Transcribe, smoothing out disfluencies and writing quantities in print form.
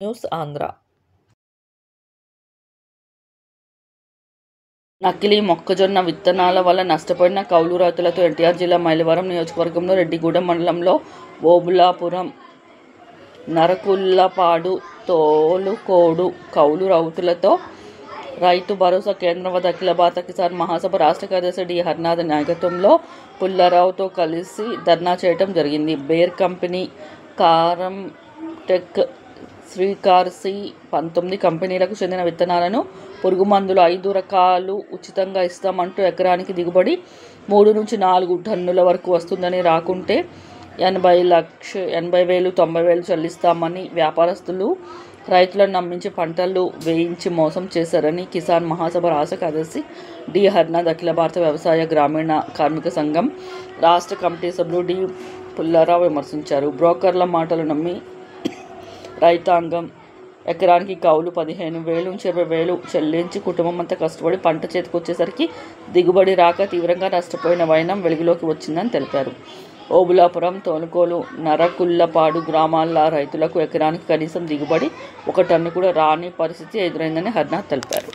News Andhra. నకిలీ మొక్కజొన్న విత్తనాల వల్ల నష్టపోయిన కౌలు రైతులతో ఎన్టీఆర్ జిల్లా మైలవరం నియోజకవర్గంలో రెడ్డిగూడెం మండలంలో ఓబుళాపురం, నరకుళ్ళపాడు, తోలుకోడు కౌలు రైతులతో రైతు భరోసా కేంద్రం వద్ద అఖిల భారత కిసాన్ మహాసభ రాష్ట్ర కార్యదర్శి డి. హరినాథ్ నాయకత్వంలో పుల్లారావుతో కలిసి ధర్నా చేయడం జరిగింది. బేర్ కంపెనీ, కారంటెక్, శ్రీకార్ సి 19 కంపెనీలకు చెందిన విత్తనాలను, పురుగుమందులు 5 రకాలు ఉచితంగా ఇస్తామంటూ ఎకరానికి దిగుబడి 3 నుంచి 4 టన్నుల వరకు వస్తుందని, రాకుంటే 80,000, 90,000 చెల్లిస్తామని వ్యాపారస్తులు రైతులను నమ్మించి పంటలు వేయించి మోసం చేశారని కిసాన్ మహాసభ రాష్ట్ర కార్యదర్శి డి. హరినాథ్, అఖిల భారత వ్యవసాయ గ్రామీణ కార్మిక సంఘం రాష్ట్ర కమిటీ సభ్యులు డి. పుల్లారావు విమర్శించారు. బ్రోకర్ల మాటలు నమ్మి రైతాంగం ఎకరానికి కౌలు 15,000 నుంచి 20,000 చెల్లించి కుటుంబం అంతా కష్టపడి పంట చేతికొచ్చేసరికి దిగుబడి రాక తీవ్రంగా నష్టపోయిన వైనం వెలుగులోకి వచ్చిందని తెలిపారు. ఓబుళాపురం, తోలుకోలు, నరకుళ్ళపాడు గ్రామాల రైతులకు ఎకరానికి కనీసం దిగుబడి 1 టన్ను కూడా రాని పరిస్థితి ఎదురైందని హరినాథ్ తెలిపారు.